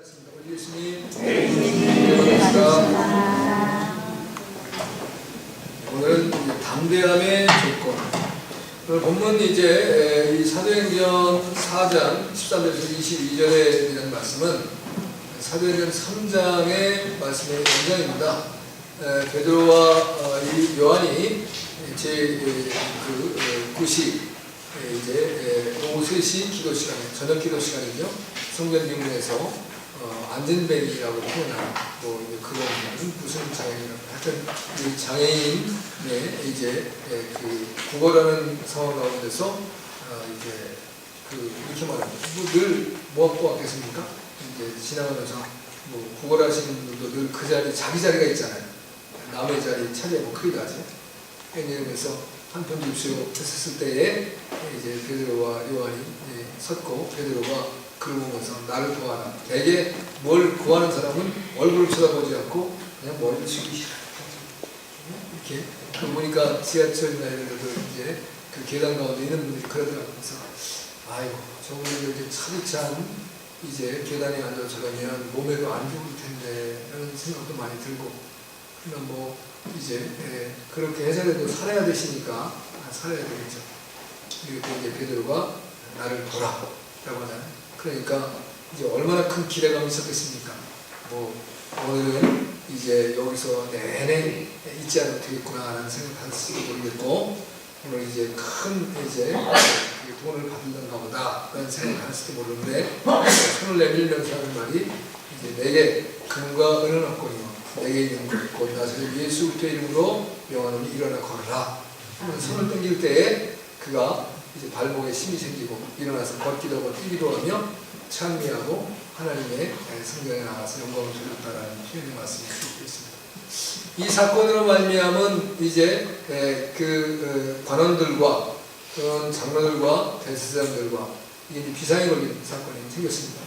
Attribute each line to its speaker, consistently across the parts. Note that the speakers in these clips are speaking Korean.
Speaker 1: 하겠습니다. 우리 예수님, 오늘은 담대함의 조건. 오늘 본문 이제 이 사도행전 4장 13절에서 22절에 대한 말씀은 사도행전 3장의 말씀의 연장입니다. 베드로와 이 요한이 제9시 이제 오후 3시 기도 시간에, 저녁 기도 시간이죠. 성전 뒷문에서 안전뱅이라고 표현하는 그런 무슨 장애인이라고 하여튼 이 장애인의 이제 구걸하는 상황 가운데서 이제 이렇게 말합니다. 늘 뭐 갖고 왔겠습니까? 이제 지나가면서 구걸하시는 분들도 늘 그 자리, 자기 자리가 있잖아요. 남의 자리 차지하고 크리가지. 그래서 한 편 줍시오 했을 때에 이제 베드로와 요한이 섰고, 베드로가 그를 보면서 나를 도와라. 대개 뭘 구하는 사람은 얼굴을 쳐다보지 않고 그냥 머리를 숙이시라. 이렇게 보니까 지하철이나 이런 데도 이제 그 계단 가운데 있는 분들이 그러더라고요. 그래서 아이고 저분들 이렇게 차디찬 이제 계단에 앉아서 저러면 몸에도 안 좋을 텐데 이런 생각도 많이 들고, 그러나 뭐 이제 그렇게 해서라도 살아야 되시니까 살아야 되겠죠. 그리고 이제 베드로가 나를 보라라고 하잖아요. 그러니까 이제 얼마나 큰 기대감이 있었겠습니까? 오늘은 이제 여기서 내내 있지 않아도 되겠구나라는 생각할지도 모르겠고, 오늘 이제 큰 이제 돈을 받는가 보다라는 생각할지도 모르는데, 손을 내밀면서 하는 말이 이제 내게 금과 은은 없거니와 내게 있는 것 곧 나사렛 예수 그리스도의 이름으로 명하노니 일어나 걸어라. 손을 당길 때에 그가 이제 발목에 힘이 생기고 일어나서 걷기도 하고 뛰기도 하며 찬미하고 하나님의 성전에 나가서 영광을 돌렸다라는 표현의 말씀이 쓰고 있습니다. 이 사건으로 말미암은 이제 관원들과 그런 장로들과 대제사장들과 이게 비상이 걸린 사건이 생겼습니다.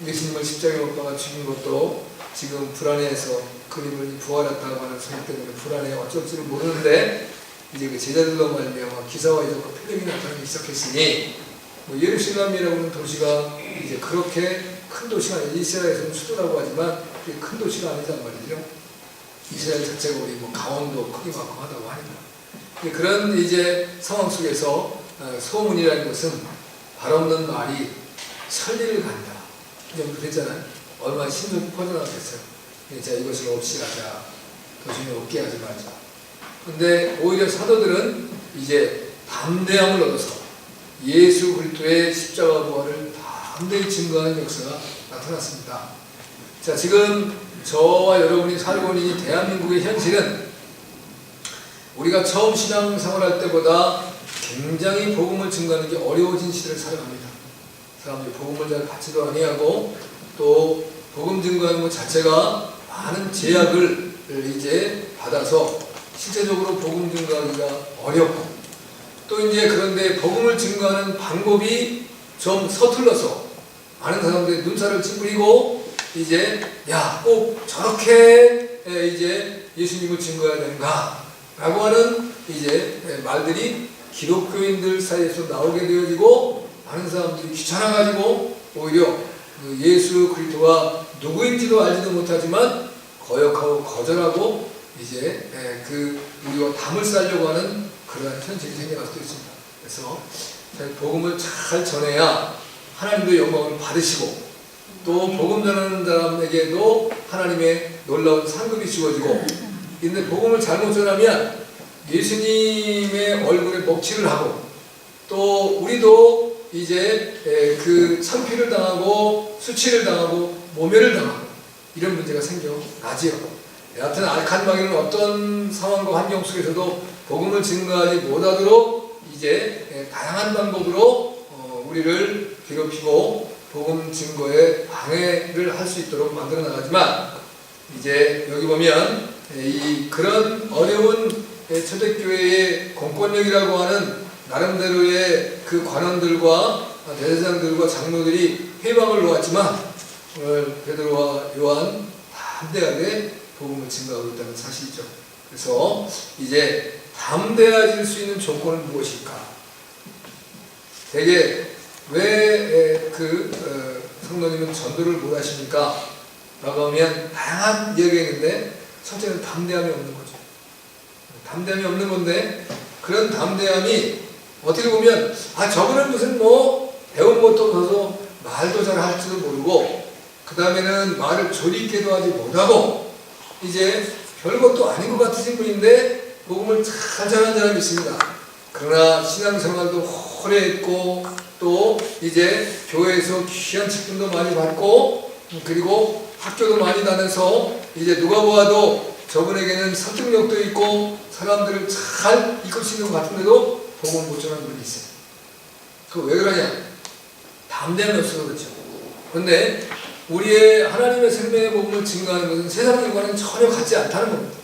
Speaker 1: 예수님을 십자가에 못 박아 죽인 것도 지금 불안해서 그림을 부활했다고 하는 소리 때문에 불안해 어쩔지를 모르는데, 이제 그 제자들로 말미암아 기사와 이적과 표적이 나타나기 시작했으니, 예루살렘이라고 하는 도시가 이제 그렇게 큰 도시가 아니에요. 이스라엘에서는 수도라고 하지만 그게 큰 도시가 아니단 말이죠. 이스라엘 자체가 우리 강원도 크기만큼 하다고 하니까. 그런 이제 상황 속에서 소문이라는 것은 발 없는 말이 천리를 간다. 이 정도 됐잖아요. 얼마나 신속 퍼져나갔겠어요. 자, 이것을 없이 하자. 도중에 없게 하지 말자. 근데 오히려 사도들은 이제 담대함을 얻어서 예수 그리스도의 십자가 부활을 담대히 증거하는 역사가 나타났습니다. 자, 지금 저와 여러분이 살고 있는 이 대한민국의 현실은 우리가 처음 신앙생활할 때보다 굉장히 복음을 증거하는 게 어려워진 시대를 살아갑니다. 사람들이 복음을 잘 받지도 아니하고, 또 복음 증거하는 것 자체가 많은 제약을 이제 받아서 실제적으로 복음 증거하기가 어렵고, 또 이제 그런데 복음을 증거하는 방법이 좀 서툴러서 많은 사람들이 눈살을 찌푸리고, 이제 꼭 저렇게 이제 예수님을 증거해야 되는가 라고 하는 이제 말들이 기독교인들 사이에서 나오게 되어지고, 많은 사람들이 귀찮아가지고 오히려 예수 그리스도가 누구인지도 알지도 못하지만 거역하고 거절하고 이제 우리와 담을 쌓으려고 하는 그러한 현실이 생겨날 수도 있습니다. 그래서 복음을 잘 전해야 하나님도 영광을 받으시고, 또 복음 전하는 사람에게도 하나님의 놀라운 상급이 주어지고, 근데 복음을 잘못 전하면 예수님의 얼굴에 먹칠을 하고, 또 우리도 이제 창피를 당하고 수치를 당하고 모멸을 당하고 이런 문제가 생겨나지요. 여하튼 악한 마귀는 어떤 상황과 환경 속에서도 복음을 증거하지 못하도록 이제 다양한 방법으로 우리를 괴롭히고 복음 증거에 방해를 할 수 있도록 만들어 나가지만, 이제 여기 보면 그런 어려운 초대교회의 공권력이라고 하는 나름대로의 그 관원들과 대제사장들과 장로들이 회방을 놓았지만, 오늘 베드로와 요한 담대하게 복음을 증거하고 있다는 사실이죠. 그래서 이제 담대해질 수 있는 조건은 무엇일까? 대개 왜 성도님은 전도를 못 하십니까? 라고 하면 다양한 이야기가 있는데 첫째는 담대함이 없는 거죠. 담대함이 없는 건데 그런 담대함이 어떻게 보면 저분은 무슨 배운 것도 없어서 말도 잘 할 줄도 모르고 그 다음에는 말을 조리 있게도 하지 못하고 이제 별것도 아닌 것 같으신 분인데 복음을 잘 전하는 사람이 있습니다. 그러나 신앙생활도 오래 했고 또 이제 교회에서 귀한 직분도 많이 받고 그리고 학교도 많이 다녀서 이제 누가 보아도 저분에게는 설득력도 있고 사람들을 잘 이끌 수 있는 것 같은데도 복음을 못 전하는 분이 있어요. 그거 왜 그러냐? 담대함이 없어서 그렇죠. 그런데 우리의 하나님의 생명의 복음을 증거하는 것은 세상일과는 전혀 같지 않다는 겁니다.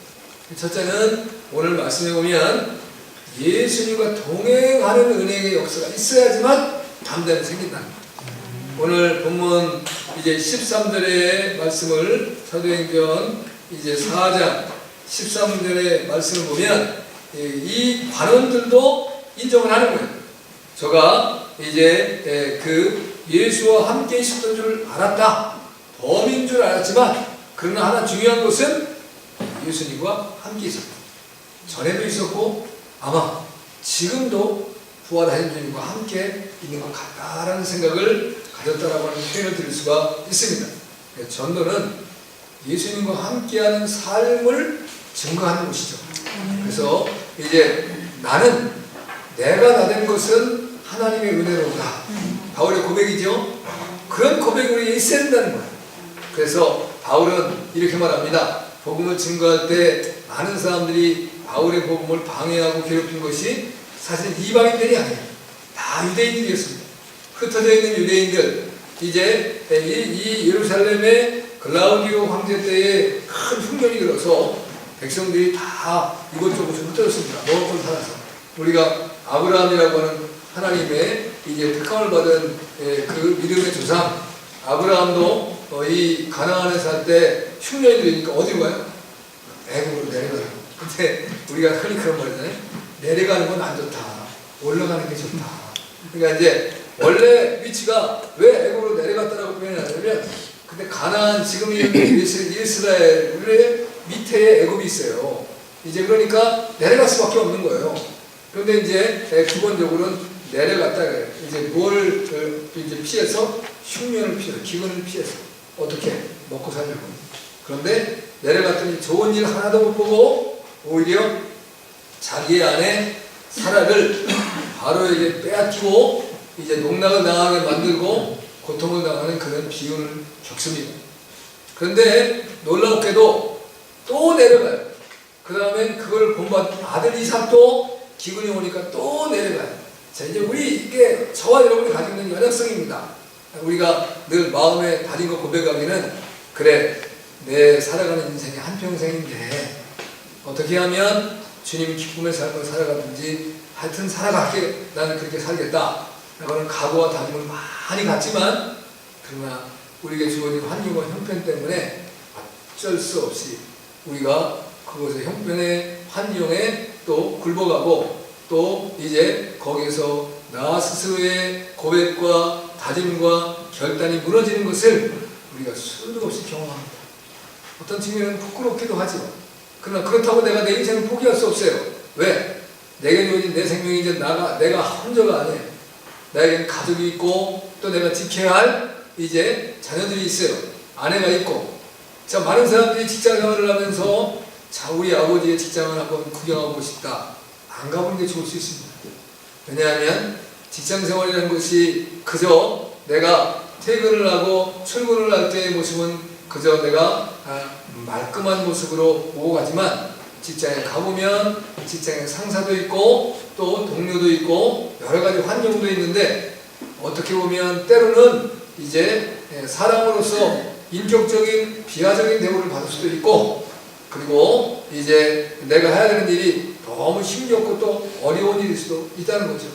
Speaker 1: 첫째는 오늘 말씀해 보면 예수님과 동행하는 은혜의 역사가 있어야지만 담대함이 생긴다는 겁니다. 오늘 본문 이제 13절의 말씀을 사도행전 이제 4장 13절의 말씀을 보면 이 관원들도 인정을 하는 거예요. 저가 이제 그 예수와 함께 있었던 줄 알았다. 범인 줄 알았지만 그러나 하나 중요한 것은 예수님과 함께 있었다. 전에도 있었고 아마 지금도 부활하신 주님과 함께 있는 것 같다라는 생각을 가졌다라고 하는 표현을 드릴 수가 있습니다. 전도는 예수님과 함께하는 삶을 증거하는 것이죠. 그래서 이제 나는 내가 나 된 것은 하나님의 은혜로다. 바울의 고백이죠. 그런 고백이 우리에 있어야 된다는 거예요. 그래서 바울은 이렇게 말합니다. 복음을 증거할 때 많은 사람들이 바울의 복음을 방해하고 괴롭힌 것이 사실 이방인들이 아니에요. 다 유대인들이었습니다. 흩어져 있는 유대인들, 이제 이 예루살렘의 글라우디오 황제 때에 큰 흉년이 들어서 백성들이 다 이곳저곳에 흩어졌습니다. 먹을 걸 살아서. 우리가 아브라함이라고 하는 하나님의 이제 특강을 받은 그 믿음의 조상 아브라함도 이 가나안에 살 때 흉년이 들으니까 어디로 가요? 애굽으로 내려가요. 근데 우리가 흔히 그런 말이잖아요. 내려가는 건 안 좋다. 올라가는 게 좋다. 그러니까 이제 원래 위치가 왜 애굽으로 내려갔다라고 표현하냐면 근데 가나안 지금 이스라엘의 밑에 애굽이 있어요. 이제 그러니까 내려갈 수밖에 없는 거예요. 그런데 이제 기본적으로는 내려갔다 그래요. 이제 뭘 이제 피해서 흉년을 피해서 기근을 피해서 어떻게 먹고 살려고. 그런데 내려갔더니 좋은 일 하나도 못 보고 오히려 자기의 아내 사라를 바로에게 빼앗기고 이제 농락을 당하게 만들고 고통을 당하는 그런 비운을 겪습니다. 그런데 놀랍게도 또 내려가요. 그 다음엔 그걸 본받은 아들 이삭도 기근이 오니까 또 내려가요. 자, 이제 이게 저와 여러분이 가지고 있는 연약성입니다. 우리가 늘 마음에 다진 거 고백하기는 그래 내 살아가는 인생이 한평생인데 어떻게 하면 주님 기쁨의 삶을 살아가든지 하여튼 살아갈게 나는 그렇게 살겠다 라고는 각오와 다짐을 많이 갖지만 그러나 우리에게 주어진 환경과 형편 때문에 어쩔 수 없이 우리가 그것의 형편의 환경에 또 굴복하고 또 이제 거기서 나 스스로의 고백과 다짐과 결단이 무너지는 것을 우리가 수도 없이 경험합니다. 어떤 측면은 부끄럽기도 하죠. 그러나 그렇다고 내가 내 인생을 포기할 수 없어요. 왜? 내게 주어진 내 생명이 이제 내가 혼자가 아니에요. 나에게는 가족이 있고 또 내가 지켜야 할 이제 자녀들이 있어요. 아내가 있고. 자, 많은 사람들이 직장 생활을 하면서 자, 우리 아버지의 직장을 한번 구경하고 싶다. 안 가보는 게 좋을 수 있습니다. 왜냐하면 직장 생활이라는 것이 그저 내가 퇴근을 하고 출근을 할 때의 모습은 그저 내가 말끔한 모습으로 오고 가지만 직장에 가보면 직장에 상사도 있고 또 동료도 있고 여러 가지 환경도 있는데 어떻게 보면 때로는 이제 사람으로서 인격적인 비하적인 대우를 받을 수도 있고 그리고 이제 내가 해야 되는 일이 너무 힘겹고 또 어려운 일일 수도 있다는 거죠.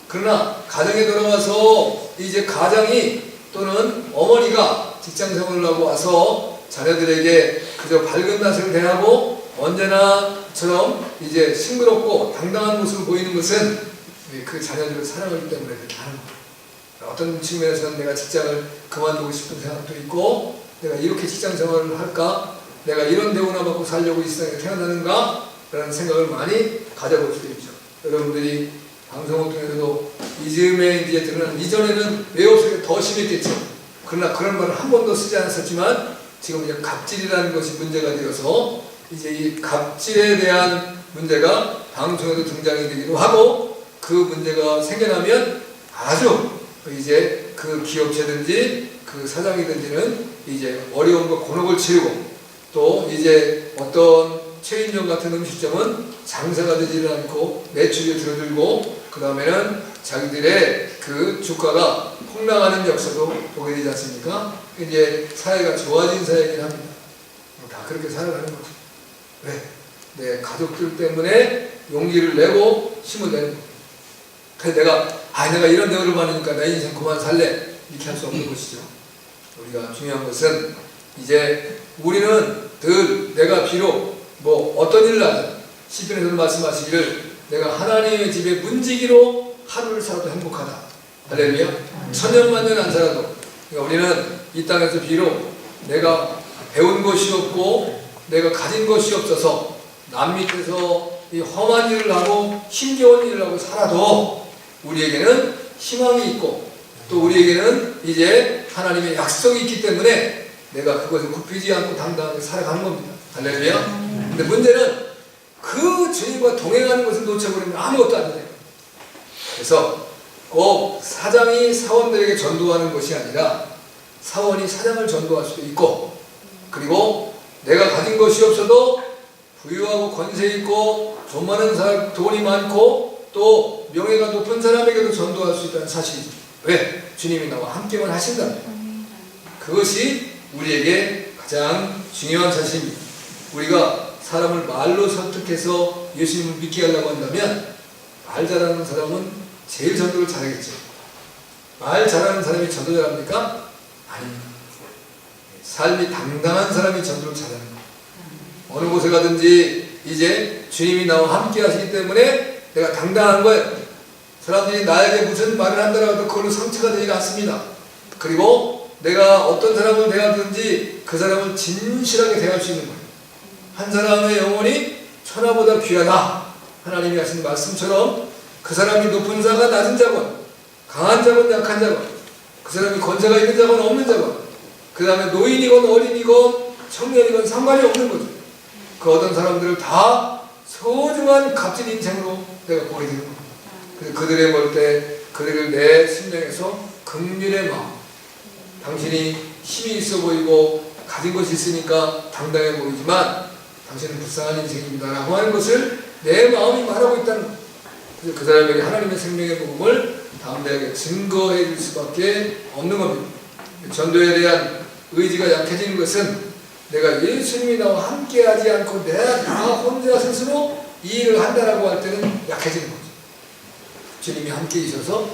Speaker 1: 그러나 가정에 들어와서 이제 가장이 또는 어머니가 직장 생활을 하고 와서 자녀들에게 그저 밝은 낯을 대하고 언제나처럼 이제 싱그럽고 당당한 모습을 보이는 것은 그 자녀들을 사랑하기 때문에 그렇게 하는 거예요. 어떤 측면에서는 내가 직장을 그만두고 싶은 생각도 있고, 내가 이렇게 직장 생활을 할까? 내가 이런 대우나 받고 살려고 이 세상에 태어나는가? 라는 생각을 많이 가져볼 수 있죠. 여러분들이 방송을 통해서도 이즈음에 이제 드러난 이전에는 외업속에 더 심했겠죠. 그러나 그런 말을 한 번도 쓰지 않았었지만 지금 이제 갑질이라는 것이 문제가 되어서 이제 이 갑질에 대한 문제가 방송에도 등장이 되기도 하고, 그 문제가 생겨나면 아주 이제 그 기업체든지 그 사장이든지는 이제 어려움과 곤혹을 치르고, 또 이제 어떤 체인점 같은 음식점은 장사가 되지를 않고 매출이 줄어들고, 그 다음에는 자기들의 그 주가가 폭락하는 역사도 보게 되지 않습니까? 이제 사회가 좋아진 사회이긴 합니다. 다 그렇게 살아가는 거죠. 왜? 내 가족들 때문에 용기를 내고 힘을 내는 거예요. 그래서 내가 이런 대우를 받으니까 내 인생 그만 살래, 이렇게 할 수 없는 것이죠. 우리가 중요한 것은 이제 우리는 늘 내가 비록 뭐 어떤 일을 하든 시편에서 말씀하시기를 내가 하나님의 집에 문지기로 하루를 살아도 행복하다. 할렐루야. 천년만년 안 살아도. 그러니까 우리는 이 땅에서 비록 내가 배운 것이 없고 내가 가진 것이 없어서 남 밑에서 이 험한 일을 하고 힘겨운 일을 하고 살아도 우리에게는 희망이 있고, 또 우리에게는 이제 하나님의 약속이 있기 때문에 내가 그것을 굽히지 않고 당당하게 살아가는 겁니다. 할렐루야. 근데 문제는 그 주님과 동행하는 것을 놓쳐버리면 아무것도 안 돼요. 그래서 꼭 사장이 사원들에게 전도하는 것이 아니라 사원이 사장을 전도할 수도 있고, 그리고 내가 가진 것이 없어도 부유하고 권세 있고 돈 많은 사람, 돈이 많고 또 명예가 높은 사람에게도 전도할 수 있다는 사실이죠. 왜? 주님이 나와 함께만 하신다면. 그것이 우리에게 가장 중요한 사실입니다. 우리가 사람을 말로 설득해서 예수님을 믿게 하려고 한다면 말 잘하는 사람은 제일 전도를 잘하겠죠. 말 잘하는 사람이 전도 잘합니까? 아닙니다. 삶이 당당한 사람이 전도를 잘하는 거예요. 어느 곳에 가든지 이제 주님이 나와 함께 하시기 때문에 내가 당당한 거예요. 사람들이 나에게 무슨 말을 한다고 그걸로 상처가 되지 않습니다. 그리고 내가 어떤 사람을 대하든지 그 사람을 진실하게 대할 수 있는 거예요. 한 사람의 영혼이 천하보다 귀하다. 하나님이 하신 말씀처럼 그 사람이 높은 자가 낮은 자건, 강한 자건 약한 자건, 그 사람이 권세가 있는 자건 없는 자건, 그 다음에 노인이건 어린이건 청년이건 상관이 없는 거죠. 그 어떤 사람들을 다 소중한 값진 인생으로 내가 보게 되는 겁니다. 그래서 그들의 볼 때 그들을 내 심령에서 긍휼의 마음, 당신이 힘이 있어 보이고 가진 것이 있으니까 당당해 보이지만 당신은 불쌍한 인생입니다 라고 하는 것을 내 마음이 말하고 있다는 거예요. 그래서 그 사람에게 하나님의 생명의 복음을 담대하게 증거해 줄 수밖에 없는 겁니다. 전도에 대한 의지가 약해지는 것은 내가 예수님이 나와 함께 하지 않고 나 혼자 스스로 이 일을 한다라고 할 때는 약해지는 거죠. 주님이 함께 있어서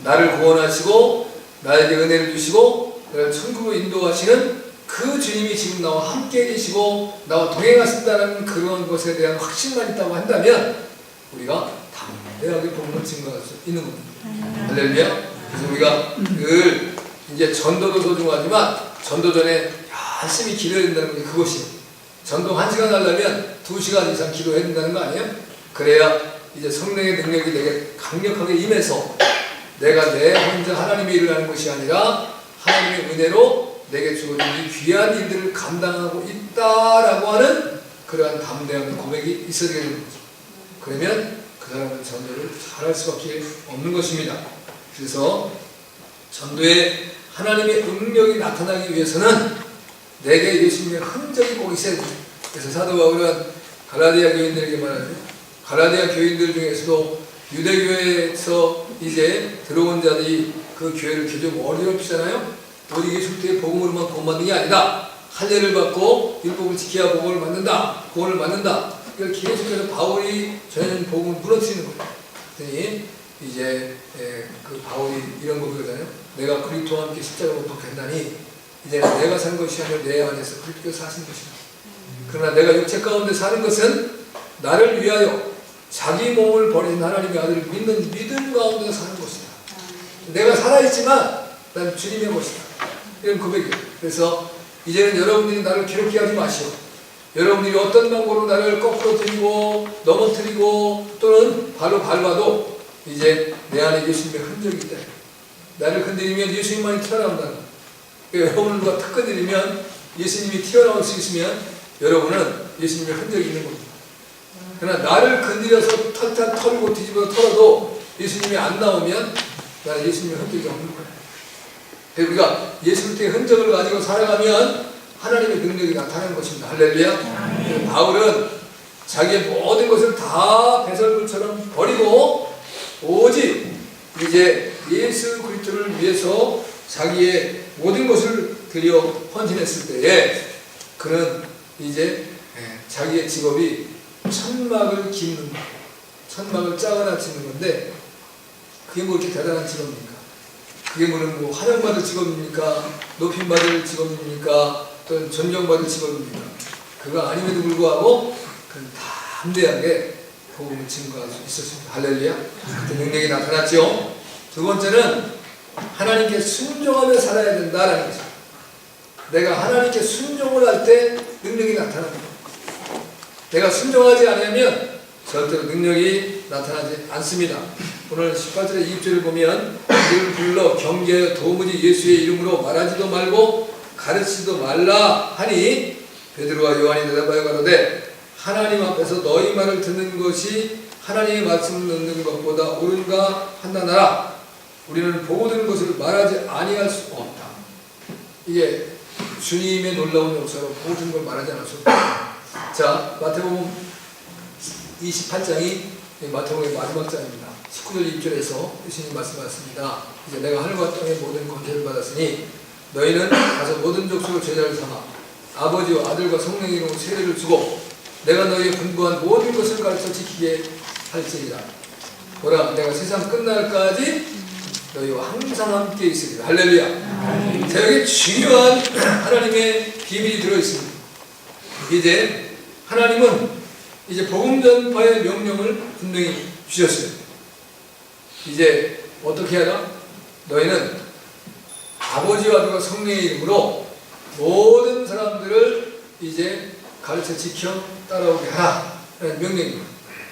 Speaker 1: 나를 구원하시고 나에게 은혜를 주시고 나를 천국으로 인도하시는 그 주님이 지금 나와 함께 계시고 나와 동행하신다는 그런 것에 대한 확신만 있다고 한다면 우리가 담대하게 복음을 증거할 수 있는 겁니다. 할렐루야. 그래서 우리가 늘 이제 전도도 소중하지만 전도 전에 열심히 기도해야 된다는 게 그것이에요. 전도 1시간 하려면 2시간 이상 기도해야 된다는 거 아니에요? 그래야 이제 성령의 능력이 내게 강력하게 임해서 내가 내 혼자 하나님의 일을 하는 것이 아니라 하나님의 은혜로 내게 주어진 이 귀한 일들을 감당하고 있다라고 하는 그러한 담대한 고백이 있어야 되는 거죠. 그러면 그 사람은 전도를 잘할 수밖에 없는 것입니다. 그래서 전도에 하나님의 능력이 나타나기 위해서는 내게 예수님의 흔적이 꼭 있어야 돼요. 그래서 사도 바울은 갈라디아 교인들에게 말하죠. 갈라디아 교인들 중에서도 유대교회에서 이제 들어온 자들이 그 교회를 좀 어렵잖아요. 우리 예수 그리스도의 복음으로만 구원받는 게 아니다. 할례를 받고 율법을 지켜야 복음을 받는다. 구원을 받는다. 이걸 계속해서 바울이 전하는 복음을 무너뜨리는 거예요. 그랬더니 이제 그 바울이 이런 거 그러잖아요. 내가 그리스도와 함께 십자가를 못 박게 한다니 이제 내가 산 것이 아니라 내 안에서 그리스도께서 사신 것이다. 그러나 내가 육체 가운데 사는 것은 나를 위하여 자기 몸을 버린 하나님의 아들을 믿는 믿음 가운데 사는 것이다. 내가 살아있지만 난 주님의 것이다. 이런 고백이에요. 그래서 이제는 여러분들이 나를 괴롭게 하지 마시오. 여러분들이 어떤 방법으로 나를 거꾸로 들이고 넘어뜨리고 또는 발로 밟아도 이제 내 안에 예수님의 흔적이 있다. 나를 건드리면 예수님만이 튀어나온다. 여러분을 누가 탁 건드리면 예수님이 튀어나올 수 있으면 여러분은 예수님의 흔적이 있는 겁니다. 그러나 나를 건드려서 털털 털고 뒤집어 털어도 예수님이 안 나오면 나는 예수님의 흔적이 없는 거예요. 그래서 우리가 예수님의 흔적을 가지고 살아가면 하나님의 능력이 나타나는 것입니다. 할렐루야. 바울은 자기의 모든 것을 다 배설물처럼 버리고 오직 이제 예수 그리스도를 위해서 자기의 모든 것을 드려 헌신했을 때에 그는 이제 자기의 직업이 천막을 깁는 것, 천막을 짜거나 짓는 건데 그게 뭐 이렇게 대단한 직업입니까? 그게 뭐 환영받을 직업입니까? 높임받을 직업입니까? 또는 존경받을 직업입니까? 그거 아님에도 불구하고 그는 담대하게 복음을 증거할 수 있었습니다. 할렐루야. 그때 능력이 나타났죠. 두 번째는 하나님께 순종하며 살아야 된다라는 것입니다. 내가 하나님께 순종을 할 때 능력이 나타납니다. 내가 순종하지 않으면 절대로 능력이 나타나지 않습니다. 오늘 18절의 2절을 보면 이를 불러 경계하여 도무지 예수의 이름으로 말하지도 말고 가르치지도 말라 하니 베드로와 요한이 대답하여 가로되 하나님 앞에서 너희 말을 듣는 것이 하나님의 말씀을 듣는 것보다 옳은가 한다나라. 우리는 보고 들은 것을 말하지 아니할 수 없다. 이게 주님의 놀라운 역사로 보고 들은 걸 말하지 않을 수 없다. 자, 마태복음 28장이 마태복음의 마지막 장입니다. 19절 2절에서 예수님이 말씀하셨습니다. 이제 내가 하늘과 땅의 모든 권세를 받았으니 너희는 가서 모든 족속을 제자를 삼아 아버지와 아들과 성령의 이름으로 세례를 주고 내가 너희의 분부한 모든 것을 가르쳐 지키게 할지니라. 보라, 내가 세상 끝날까지 너희와 항상 함께 있으리라. 할렐루야. 자, 여기 중요한 하나님의 비밀이 들어있습니다. 이제 하나님은 이제 복음 전파의 명령을 분명히 주셨어요. 이제 어떻게 하라? 너희는 아버지와 아들과 성령의 이름으로 모든 사람들을 이제 가르쳐 지켜 따라오게 하라 라는 명령입니다.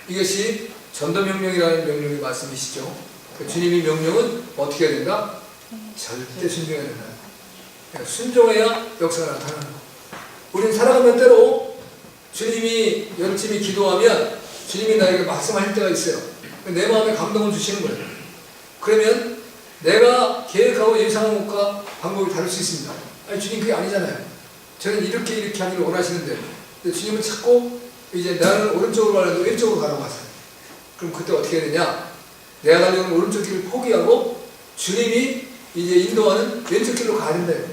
Speaker 1: 이것이 전도명령이라는 명령의 말씀이시죠. 주님의 명령은 어떻게 해야 된다? 절대 순종해야 된다. 순종해야 역사가 나타나는 거. 우리는 살아가면 때로 주님이 열심히 기도하면 주님이 나에게 말씀할 때가 있어요. 내 마음에 감동을 주시는 거예요. 그러면 내가 계획하고 예상한 것과 방법이 다를 수 있습니다. 아니, 주님 그게 아니잖아요. 저는 이렇게 하기를 원하시는데 근데 주님은 자꾸 이제 나는 오른쪽으로 가는데 왼쪽으로 가라고 하세요. 그럼 그때 어떻게 해야 되냐? 내가 가려는 오른쪽 길을 포기하고 주님이 이제 인도하는 왼쪽 길로 가야 된대요.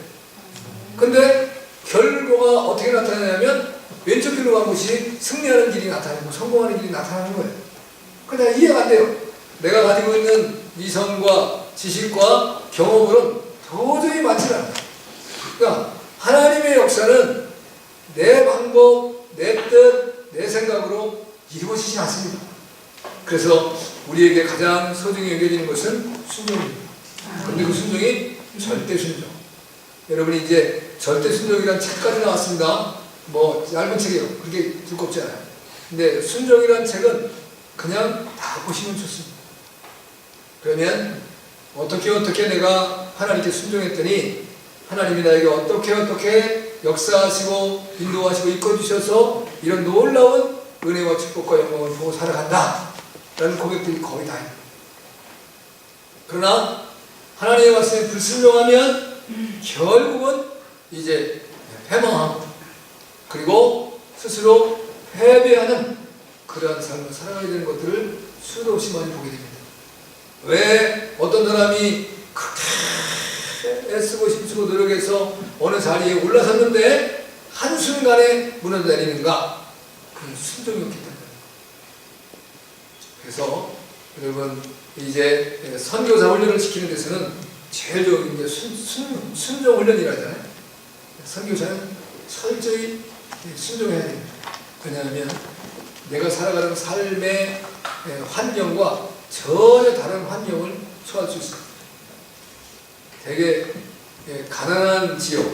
Speaker 1: 근데 결과가 어떻게 나타나냐면 왼쪽 길로 간 것이 승리하는 길이 나타나고 성공하는 길이 나타나는 거예요. 근데 이해가 안 돼요. 내가 가지고 있는 이성과 지식과 경험으로는 도저히 맞지 않아요. 그러니까 하나님의 역사는 내 방법, 내 뜻, 내 생각으로 이루어지지 않습니다. 그래서 우리에게 가장 소중히 여겨지는 것은 순종입니다. 그런데 그 순종이 절대 순종. 여러분이 이제 절대 순종이라는 책까지 나왔습니다. 뭐 얇은 책이에요. 그렇게 두껍지 않아요. 근데 순종이라는 책은 그냥 다 보시면 좋습니다. 그러면 어떻게 내가 하나님께 순종했더니 하나님이 나에게 어떻게 역사하시고 인도하시고 이끌어주셔서 이런 놀라운 은혜와 축복과 영광을 보고 살아간다 라는 고백들이 거의 다입니다. 그러나 하나님의 말씀에 불순종하면 결국은 이제 패망하고 그리고 스스로 패배하는 그러한 삶을 살아가야 되는 것들을 수도 없이 많이 보게 됩니다. 왜 어떤 사람이 그렇게 애쓰고 힘쓰고 노력해서 어느 자리에 올라섰는데 한순간에 무너져 내리는가? 그건 순종이었기 때문에. 그래서 여러분 이제 선교사 훈련을 시키는 데서는 제일 좋은 게 순종 훈련이라 하잖아요. 선교사는 철저히 순종해야 됩니다. 왜냐하면 내가 살아가는 삶의 환경과 전혀 다른 환경을 처할 수 있습니다. 되게 가난한 지역,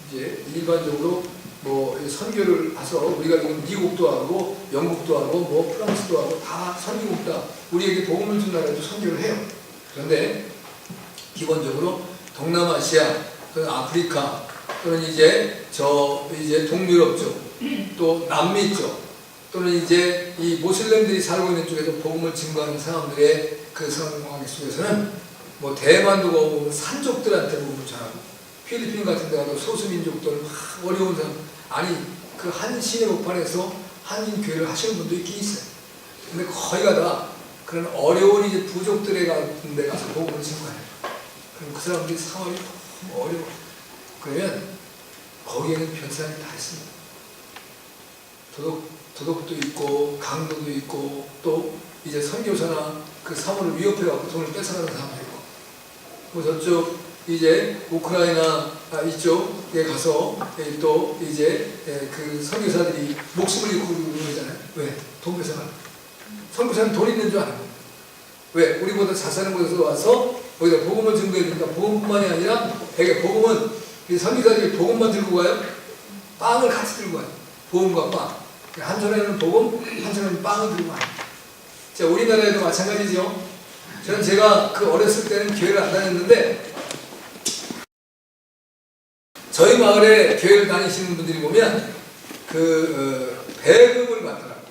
Speaker 1: 이제 일반적으로 뭐 선교를 가서 우리가 지금 미국도 하고 영국도 하고 뭐 프랑스도 하고 다 선진국다 우리에게 복음을 준 나라에도 선교를 해요. 그런데 기본적으로 동남아시아 또는 아프리카 또는 이제 이제 동유럽 쪽 또 남미 쪽 또는 이제 이 모슬렘들이 살고 있는 쪽에서 복음을 증거하는 사람들의 그 상황 속에서는 뭐 대만도 가고 산족들한테 복음을 전하고 필리핀 같은 데 가도 소수민족들 어려운 사람 아니 그 한 시내복판에서 한인 교회를 하시는 분도 있긴 있어요. 근데 거의가 다 그런 어려운 이제 부족들에 같은 데 가서 복음을 증거해요. 그럼 그 사람들이 상황이 너무 어려워. 그러면 거기에는 별사람이 다 있습니다. 도덕도 있고 강도도 있고 또 이제 선교사나 그 사물을 위협해갖고 돈을 뺏어가는 사람도 있고 뭐 저쪽 이제 우크라이나 이쪽에 가서 또 이제 그 선교사들이 목숨을 잃고 그러잖아요. 왜? 돈 뺏어가는. 선교사는 돈 있는 줄 아는 거예요. 왜? 우리보다 잘 사는 곳에서 와서 거기다 복음을 증거해 주니까 복음뿐만이 아니라 되게 복음은 이 선교사들이 복음만 들고 가요. 빵을 같이 들고 가요. 복음과 빵. 한 손에는 복음, 한 손에는 빵을 들고 가요. 자, 우리나라에도 마찬가지죠. 저는 제가 그 어렸을 때는 교회를 안 다녔는데 저희 마을에 교회를 다니시는 분들이 보면 배급을 받더라고요.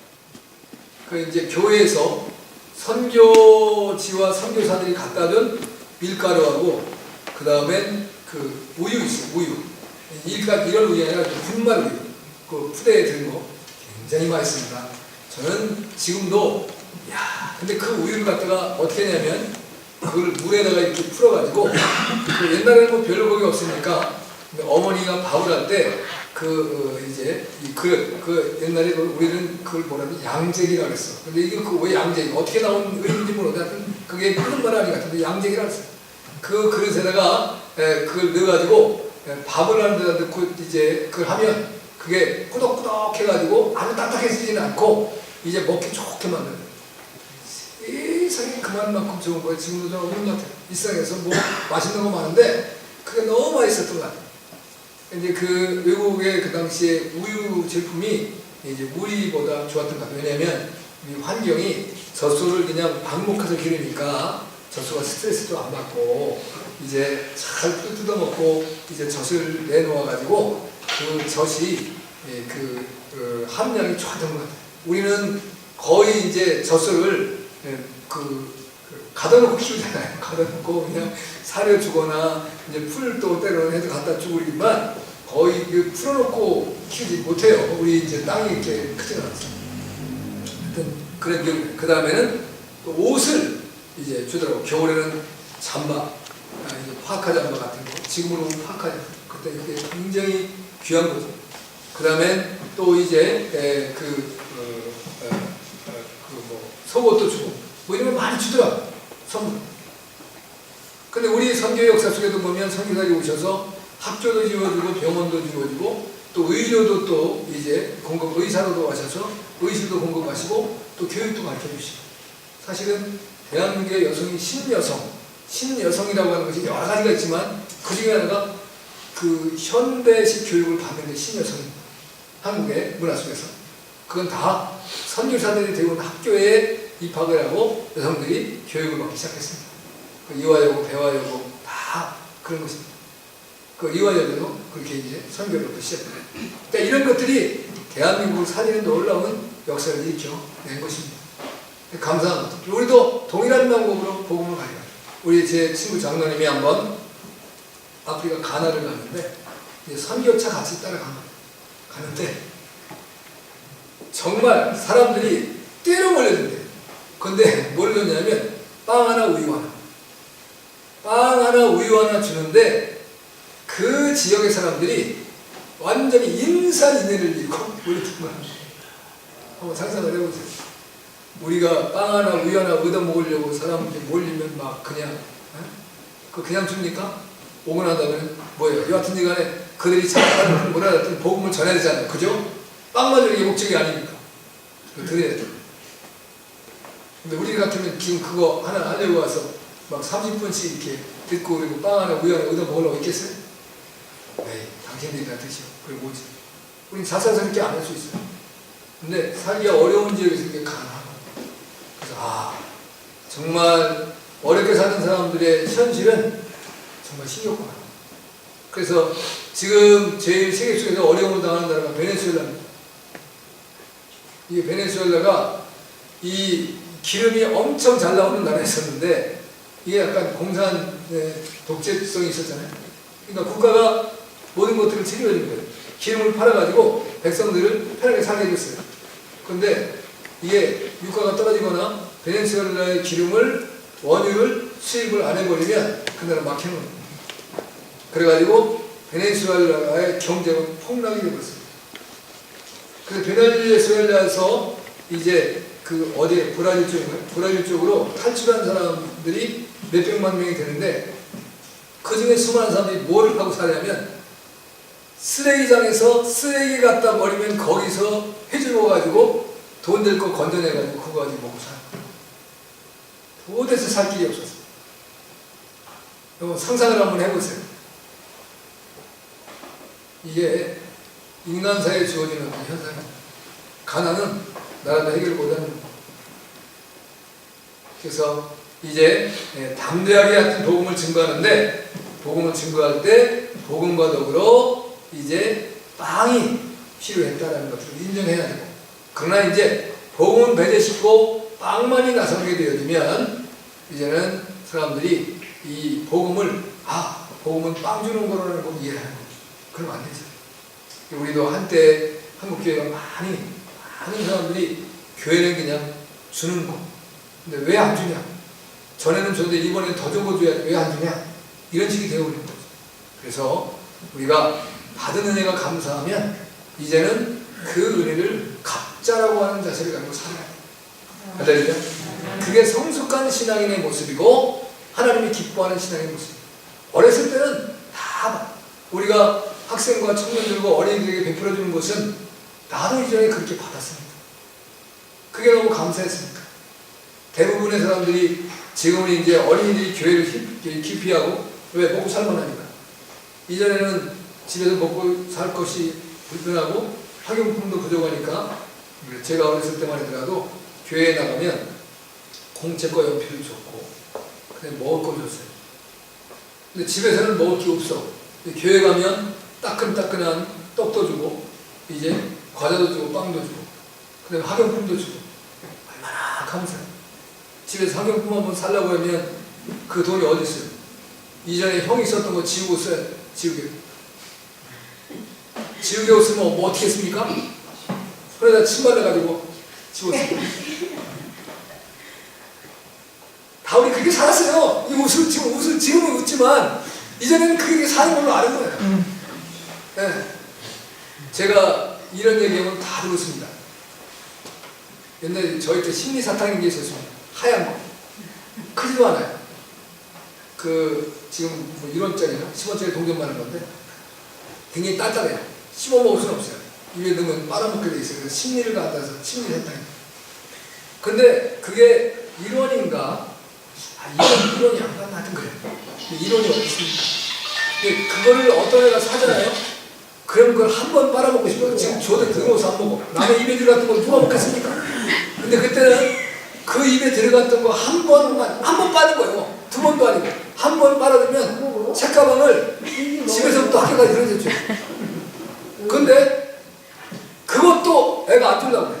Speaker 1: 그 이제 교회에서 선교지와 선교사들이 갖다 준 밀가루하고 그 다음엔 그 우유 있어요. 우유. 이런 우유 아니라 분말 우유. 그 푸대에 든 거 굉장히 맛있습니다. 저는 지금도 근데 그 우유를 갖다가 어떻게 했냐면 그걸 물에다가 이렇게 풀어가지고 그 옛날에는 뭐 별로 거기 없으니까 어머니가 밥을 할 때 이제 이 그릇 옛날에 우리는 그걸 뭐라면 양재기라고 했어. 근데 이게 왜 양재기 어떻게 나온 의미인지 모르겠는데 그게 푸른 말 아니 같은데 양재기라고 했어. 그 그릇에다가 그걸 넣어가지고 밥을 하는 데다 넣고 이제 그걸 하면 그게 꾸덕꾸덕 해가지고 아주 딱딱해지지는 않고 이제 먹기 좋게 만드는 세상에 그만큼 좋은 거예요. 지금도 저 없는 것 같아요. 일상에서 뭐 맛있는 거 많은데 그게 너무 맛있었던 것 같아요. 근데 그 외국의 그 당시에 우유 제품이 이제 우리보다 좋았던 것 같아요. 왜냐면 이 환경이 젖소를 그냥 방목해서 기르니까 젖소가 스트레스도 안 받고 이제 잘 뜯어먹고 이제 젖을 내놓아가지고 그 젖이 그 함량이 좋았던 것 같아요. 우리는 거의 이제 젖소를 가둬놓고 키우잖아요. 가둬놓고 그냥 사려주거나 이제 풀도 때로는 해서 갖다 주고 그러지만 거의 풀어놓고 키우지 못해요. 우리 이제 땅이 이렇게 크지는 않습니다. 하여튼 그런 경우 그 다음에는 또 옷을 이제 주더라고. 겨울에는 잠바, 이제 파카 잠바 같은 거. 지금으로 파카 잠바. 그때 그게 굉장히 귀한 거죠. 그 다음엔 또 이제 속옷도 주고 뭐 이런 거 많이 주더라고. 선물. 근데 우리 선교 역사 속에도 보면 선교사들이 오셔서 학교도 지어주고 병원도 지어주고 또 의료도 또 이제 의사로도 하셔서 의술도 공급하시고 또 교육도 가르쳐주시고 사실은 대한민국의 여성이 신여성이라고 하는 것이 여러 가지가 있지만 그 중에 하나가 그 현대식 교육을 받는 게 신여성입니다. 한국의 문화 속에서. 그건 다 선교사들이 되고 학교에 입학을 하고 여성들이 교육을 받기 시작했습니다. 그 이화여고, 배화여고 다 그런 것입니다. 그 이화여고도 그렇게 이제 선교를 시작합니다. 그러니까 이런 것들이 대한민국을 살리는 놀라운 역사를 일으켜낸 것입니다. 감사한 것. 우리도 동일한 방법으로 복음을 가져가죠. 우리 제 친구 장로님이 한번 아프리카 가나를 갔는데 선교차 같이 가는데 정말 사람들이 떼로 몰려든대요. 근데 뭘 줬냐면 빵 하나 우유 하나. 빵 하나 우유 하나 주는데 그 지역의 사람들이 완전히 인산인해를 잃고 몰려든 거야. 한번 상상을 해보세요. 우리가 빵 하나 우유 하나 얻어먹으려고 사람들이 몰리면 막 그냥 그냥 줍니까? 오고 나다면 뭐예요? 여하튼 간에 그들이 잘하든 뭐라든 복음을 전해야 되잖아요. 그죠? 빵만 주는 게 목적이 아니니까. 드려야 돼. 근데 우리 같으면 지금 그거 하나 하려고 와서 막 30분씩 이렇게 듣고 그리고 빵 하나 우유 하나 얻어 먹으려고 있겠어요? 에이, 당신들이 다 드시오. 그게 뭐지? 우린 사사스럽게 안 할 수 있어요. 근데 살기가 어려운 지역에서 이게 가능하고. 그래서 정말 어렵게 사는 사람들의 현실은 정말 신기하구나. 그래서 지금 제일 세계 속에서 어려움을 당하는 나라가 베네수엘라입니다. 이게 베네수엘라가 이 기름이 엄청 잘 나오는 나라였었는데 이게 약간 공산 독재성이 있었잖아요. 그러니까 국가가 모든 것들을 책임져준 거예요. 기름을 팔아가지고 백성들을 편하게 살게 해줬어요. 그런데 이게 유가가 떨어지거나 베네수엘라의 원유를 수입을 안 해버리면 그 나라 막히는 겁니다. 그래가지고 베네수엘라의 경제가 폭락이 되었습니다. 그래서 베네수엘라에서 이제 브라질 쪽으로 탈출한 사람들이 몇백만 명이 되는데 그 중에 수많은 사람들이 뭐를 하고 사냐면 쓰레기장에서 쓰레기 갖다 버리면 거기서 해주고 가지고 돈 될 거 건져내가지고 그거 가지고 먹고 사는 거예요. 도대체 살 길이 없었어요. 상상을 한번 해보세요. 이게 인간사회에 주어지는 현상입니다. 가난은 나라도 해결 못하는 겁니다. 그래서 이제 담대하게 하여튼 복음을 증거하는데 복음을 증거할 때 복음과 더불어 이제 빵이 필요했다라는 것을 인정해야 되고 그러나 이제 복음은 배제시키고 빵만이 나서게 되어지면 이제는 사람들이 이 복음을 복음은 빵 주는 거라는 걸 이해하는 거죠. 그러면 안 되죠. 우리도 한때 한국교회가 많은 사람들이 교회는 그냥 주는 거. 근데 왜 안 주냐? 전에는 줬는데 이번에는 더 적어줘야 왜 안 주냐? 이런 식이 되어버리는 거죠. 그래서 우리가 받은 은혜가 감사하면 이제는 그 은혜를 갑자라고 하는 자세를 가지고 살아야 돼요. 할렐루야. 그게 성숙한 신앙인의 모습이고 하나님이 기뻐하는 신앙의 모습이에요. 어렸을 때는 다 우리가 학생과 청년들과 어린이들에게 베풀어주는 것은 나도 이전에 그렇게 받았습니다. 그게 너무 감사했습니다. 대부분의 사람들이 지금은 이제 어린이들이 교회를 기피하고 왜? 먹고 살만 하니까. 이전에는 집에서 먹고 살 것이 불편하고 학용품도 부족하니까 제가 어렸을 때만 하더라도 교회에 나가면 공책과 연필을 줬고 그냥 먹을 거 줬어요. 근데 집에서는 먹을 게 없어. 근데 교회 가면 따끈따끈한 떡도 주고 이제 과자도 주고 빵도 주고 그다음에 학용품도 주고 얼마나 감사해요. 집에서 학용품 한번 살라고 하면 그 돈이 어디 있어요? 이전에 형이 썼던 거 지우고 써야 돼. 지우개 옷 쓰면 뭐 어떻게 했습니까? 손에다 침 발라가지고 지웠습니다. 다 우리 그렇게 살았어요. 이 지금은 웃지만 이전에는 그렇게 사는 걸로 아는 거예요. 네. 제가 이런 얘기하면 다 들었습니다. 옛날에 저희 때 심리사탕인 게 있었습니다. 하얀 거. 크지도 않아요. 지금 뭐 1원짜리나 10원짜리 동전만 하는 건데 굉장히 단단해요. 씹어 먹을 수는 없어요. 입에 넣으면 빨아먹게 돼 있어요. 그래서 심리를 갖다서 심리사탕이. 근데 그게 1원인가? 1원이 안 갔나 하여튼 그래요. 1원이 어디 있습니까? 근데 그거를 어떤 애가 사잖아요? 그럼 그걸 한 번 빨아먹고 싶어요. 지금 줘도 들어서 안 먹어. 남의 입에 들어갔던 걸 누가 먹겠습니까? 근데 그때는 그 입에 들어갔던 거 한 번 빠는 거예요. 두 번도 아니고. 한 번 빨아들면 책가방을 집에서부터 학교까지 들어줬죠. 근데 그것도 애가 안 줄라고 그래.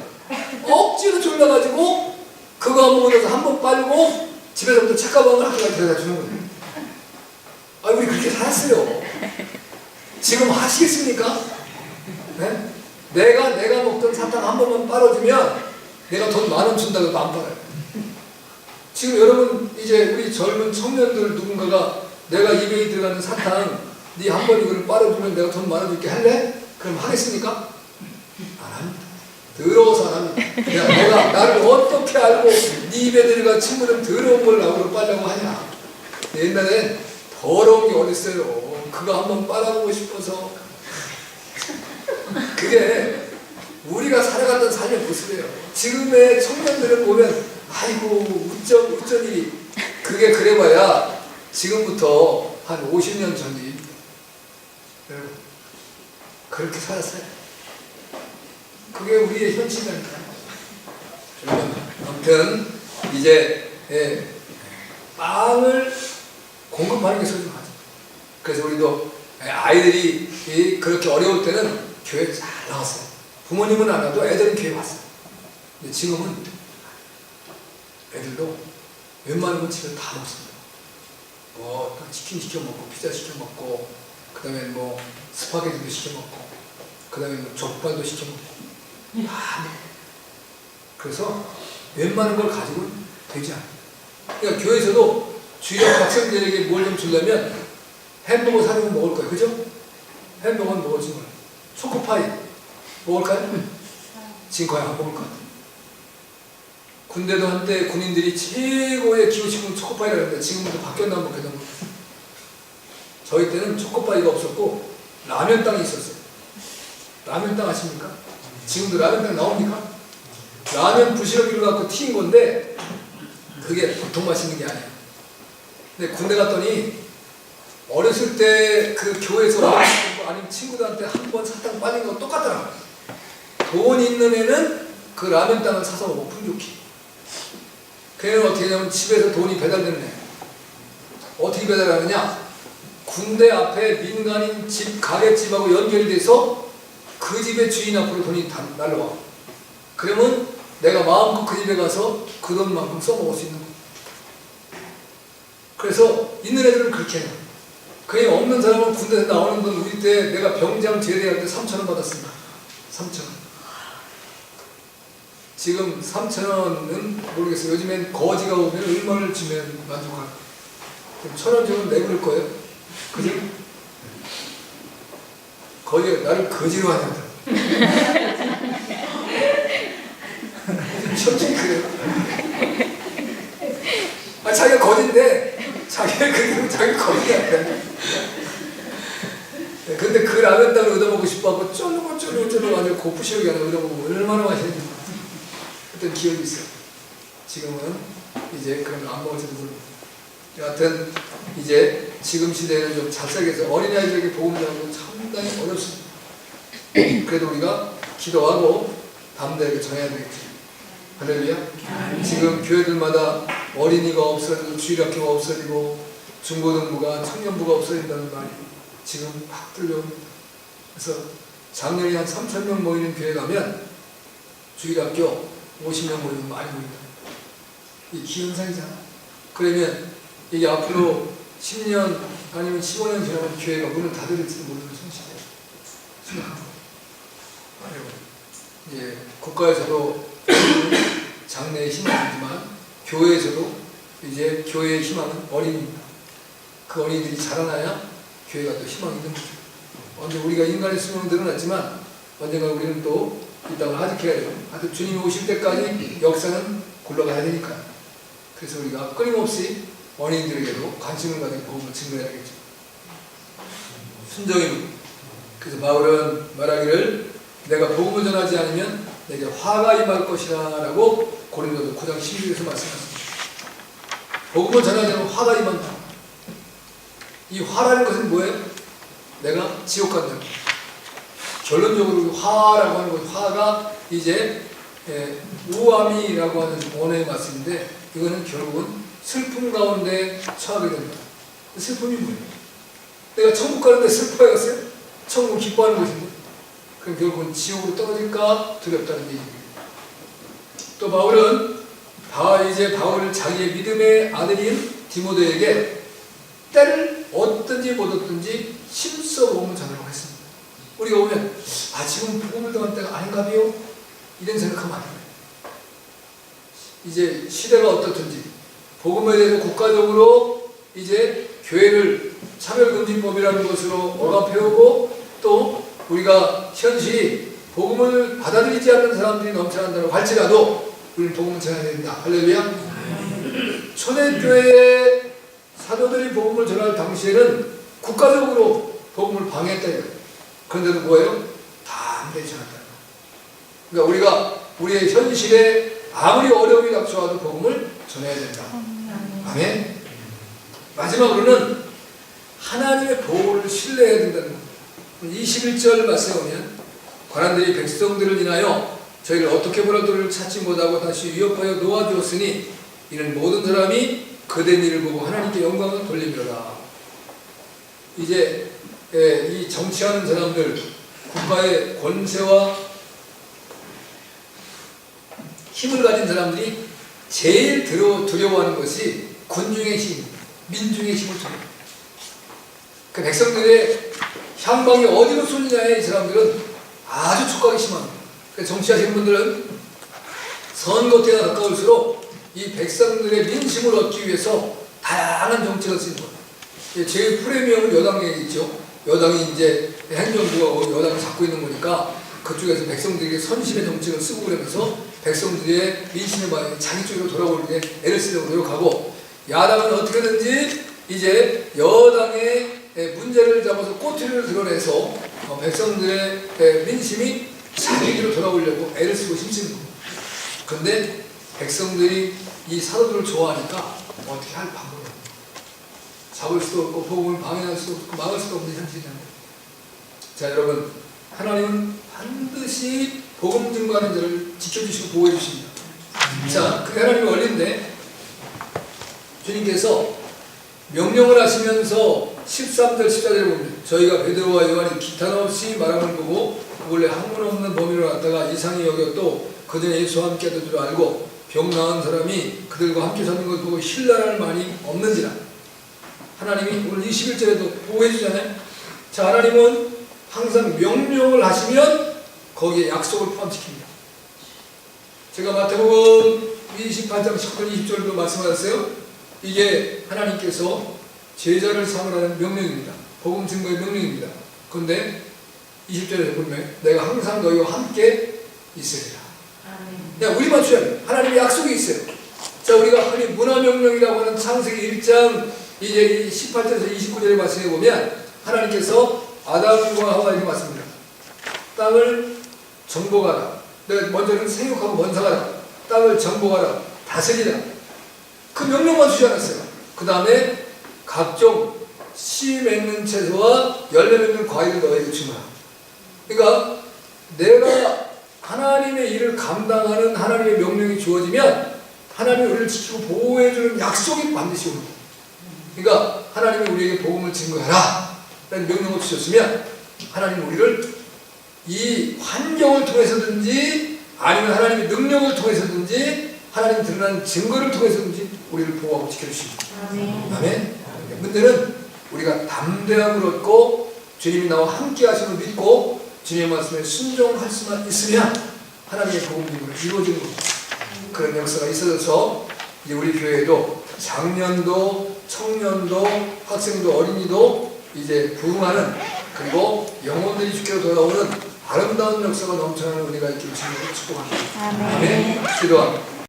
Speaker 1: 억지로 졸라가지고 그거 한 번 얻어서 한 번 빨고 집에서부터 책가방을 학교까지 들어다 주는 거예요. 우리 그렇게 살았어요. 지금 하시겠습니까? 네? 내가 먹던 사탕 한 번만 빨아주면 내가 돈 10,000원 준다고 해도 안 빨아요. 지금 여러분 이제 우리 젊은 청년들 누군가가 내가 입에 들어가는 사탕 네 한 번 이걸 빨아주면 내가 돈 10,000원 줄게 할래? 그럼 하겠습니까? 안 합니다. 더러워서 안 합니다. 내가 나를 어떻게 알고 네 입에 들어간 친구는 더러운 걸 나보고 빨라고 하냐. 옛날엔 더러운 게 어딨어요. 그거 한번 빨아보고 싶어서. 그게 우리가 살아갔던 삶의 모습이에요. 지금의 청년들을 보면 아이고 웃전이 그게 그래봐야 지금부터 한 50년 전이 여러분 그렇게 살았어요. 그게 우리의 현실이니까요. 아무튼 이제 빵을 공급하는 게 소중하죠. 그래서 우리도 아이들이 그렇게 어려울 때는 교회 잘 나왔어요. 부모님은 안 와도 애들은 교회 왔어요. 근데 지금은 애들도 웬만한 건 집에 다 먹습니다. 뭐 치킨 시켜 먹고 피자 시켜 먹고 그 다음에 뭐 스파게티도 시켜 먹고 그 다음에 뭐 족발도 시켜 먹고 다 먹어요. 그래서 웬만한 걸 가지고는 되지 않아요. 그러니까 교회에서도 주일학 학생들에게 뭘 좀 주려면 햄버거 사주면 먹을 거예요. 그죠? 햄버거는 먹을지 몰라요. 초코파이 먹을까요? 지금 거의 안 먹을 것 같아요. 군대도 한때 군인들이 최고의 기호식은 초코파이라고 했는데 지금은 바뀌었나 안 바뀌었나 모르겠어요. 저희 때는 초코파이가 없었고 라면 땅이 있었어요. 라면 땅 아십니까? 지금도 라면 땅 나옵니까? 라면 부시러기를 갖고 튀긴 건데 그게 보통 맛있는 게 아니에요. 근데 군대 갔더니 어렸을 때 그 교회에서 아니면 친구들한테 한 번 사탕 빠진 거 똑같더라고요. 돈 있는 애는 그 라면 땅을 사서 먹고 풍족히. 걔는 어떻게 하냐면 집에서 돈이 배달되는 애. 어떻게 배달하느냐? 군대 앞에 민간인 집, 가게집하고 연결이 돼서 그 집의 주인 앞으로 돈이 날라와. 그러면 내가 마음껏 그 집에 가서 그 돈만큼 써먹을 수 있는 거예요. 그래서 있는 애들은 그렇게 해요. 그냥 없는 사람은 군대에서 나오는 돈 우리 때 내가 병장 제대할 때 3,000원 받았습니다. 3,000원. 지금 3,000원은 모르겠어요. 요즘엔 거지가 오면 얼마를 주면 만족할까? 그럼 1,000원 주면 내부를 거예요. 그죠? 거지가 나를 거지로 하냐고. 솔직히 그래요. 자기가 거지인데 자기가 그게 자기가 거지야. 근데 그 라면 땅을 얻어먹고 싶어하고 쫄르고 아주 고프시하게 하나 얻어먹고 얼마나 맛있는지 그때 기억이 있어요. 지금은 이제 그런 거 안 먹을지도 모르고. 여하튼 이제 지금 시대에는 좀 잣살게서 어린아이들에게 복음 전하는 건 상당히 어렵습니다. 그래도 우리가 기도하고 담대하게 전해야 되겠죠. 할렐루야. 지금 교회들마다 어린이가 없어지고 주일학교가 없어지고 중고등부가 청년부가 없어진다는 말이 지금 막 들려옵니다. 그래서 작년에 한 3,000명 모이는 교회 가면 주일학교 50명 모이면 많이 모인다. 이 기현상이잖아. 그러면 이게 앞으로 10년 아니면 15년 지나면 교회가 문을 닫을지도 모르는 손실이에요. 심각합니다. 예, 국가에서도 장래의 희망이지만 교회에서도 이제 교회의 희망은 어린이입니다. 그 어린이들이 자라나야 교회가 또 희망이 있는 거죠. 언제 우리가 인간의 수명은 늘어났지만 언젠가 우리는 또 이 땅을 하직해야 되고 하여튼 주님이 오실 때까지 역사는 굴러가야 되니까요. 그래서 우리가 끊임없이 어린이들에게도 관심을 가지고 복음을 증거해야겠죠. 순종입니다. 그래서 바울은 말하기를 내가 복음을 전하지 않으면 내게 화가 임할 것이라 라고 고린도서 9장 12절에서 말씀하십니다. 복음을 전하지 않으면 화가 임한다. 이 화라는 것은 뭐예요? 내가 지옥 간다. 결론적으로 화라고 하는 것, 화가 이제 우암이라고 하는 원어의 말씀인데 이거는 결국은 슬픔 가운데 처하게 된다. 슬픔이 뭐예요? 내가 천국 가는데 슬퍼야겠어요? 천국 기뻐하는 것인데 그럼 결국은 지옥으로 떨어질까 두렵다는 얘기입니다. 또 바울은 이제 바울을 자기의 믿음의 아들인 디모데에게 때를 얻든지 못 얻든지 힘써 복음을 전하라고 했습니다. 우리가 보면 지금 복음을 전할 때가 아닌가 봐요? 이런 생각하면 안 돼요. 이제 시대가 어떻든지 복음에 대해서 국가적으로 이제 교회를 차별금지법이라는 것으로 억압해오고 또 우리가 현실이 복음을 받아들이지 않는 사람들이 넘쳐난다고 할지라도 우리는 복음을 전해야 된다. 할렐루야. 초대교회의 사도들이 복음을 전할 당시에는 국가적으로 복음을 방해했다 이거예요. 그런데도 뭐예요? 담대히 전했다. 그러니까 우리가 우리의 현실에 아무리 어려움이 닥쳐와도 복음을 전해야 된다. 아멘. 마지막으로는 하나님의 보호를 신뢰해야 된다는 겁니다. 21절 말씀에 보면 관원들이 백성들을 인하여 저희를 어떻게 보라도를 찾지 못하고 다시 위협하여 놓아주었으니 이는 모든 사람이 그된 일을 보고 하나님께 영광을 돌리리라. 이제 이 정치하는 사람들, 국가의 권세와 힘을 가진 사람들이 제일 두려워하는 것이 군중의 힘, 민중의 힘을 두려워합니다. 그 백성들의 향방이 어디로 쏠리냐에 이 사람들은 아주 촉각이 심합니다. 정치하시는 분들은 선거 때가 가까울수록 이 백성들의 민심을 얻기 위해서 다양한 정책을 쓰는 거예요. 제일 프리미엄은 여당에 있죠. 여당이 이제 행정부가 여당을 잡고 있는 거니까 그쪽에서 백성들에게 선심의 정책을 쓰고 그러면서 백성들의 민심의 마음이 자기 쪽으로 돌아오는 데 애를 쓰려고 노력하고, 야당은 어떻게든지 이제 여당의 문제를 잡아서 꼬투리를 드러내서 백성들의 민심이 자기에게로 돌아오려고 애를 쓰고 힘쓰는 겁니다. 그런데 백성들이 이 사도들을 좋아하니까 어떻게 할 방법이 없는 거예요. 잡을 수도 없고 복음을 방해할 수도 없고 막을 수도 없는 현실이란 거예요. 자, 여러분, 하나님은 반드시 복음 증거하는 자를 지켜주시고 보호해 주십니다. 자, 그 하나님의 원리인데 주님께서 명령을 하시면서 13절 14절에 보면 저희가 베드로와 요한이 기탄 없이 말함을 보고 원래 학문 없는 범인을 갖다가 이상히 여겼도 그전에 예수와 함께 하던 줄 알고 병 나은 사람이 그들과 함께 사는 것을 보고 신랄할 만이 없는지라. 하나님이 오늘 21절에도 보호해 주잖아요. 자, 하나님은 항상 명령을 하시면 거기에 약속을 포함시킵니다. 제가 마태복음 28장 19절 20절도 말씀하셨어요. 이게 하나님께서 제자를 삼으라는 명령입니다. 복음 증거의 명령입니다. 그런데 20절에 보면 내가 항상 너희와 함께 있으리라. 그냥 우리만 취하면 하나님의 약속이 있어요. 자, 우리가 흔히 문화명령이라고 하는 창세기 1장 이제 18절에서 29절의 말씀에 보면 하나님께서 아담과 하와에게 말씀합니다. 땅을 정복하라. 내가 먼저는 생육하고 번성하라. 땅을 정복하라. 다스리라. 그 명령만 주지 않았어요. 그 다음에 각종 씨 맺는 채소와 열매 맺는 과일을 너에게 주마. 그러니까 내가 하나님의 일을 감당하는 하나님의 명령이 주어지면 하나님이 우리를 지키고 보호해주는 약속이 반드시 옵니다. 그러니까 하나님이 우리에게 복음을 증거하라 라는 명령을 주셨으면 하나님은 우리를 이 환경을 통해서든지 아니면 하나님의 능력을 통해서든지 하나님 드러난 증거를 통해서든지 우리를 보호하고 지켜주십니다. 아멘. 문제는 우리가 담대함을 얻고 주님이 나와 함께 하심을 믿고 주님의 말씀에 순종할 수만 있으면 하나님의 복음이 이루어지는 겁니다. 그런 역사가 있어져서 이제 우리 교회에도 장년도, 청년도, 학생도, 어린이도 이제 부흥하는, 그리고 영혼들이 주께로 돌아오는 아름다운 역사가 넘쳐나는 은혜가 있기를 주님으로 축복합니다. 아멘. 기도합니다.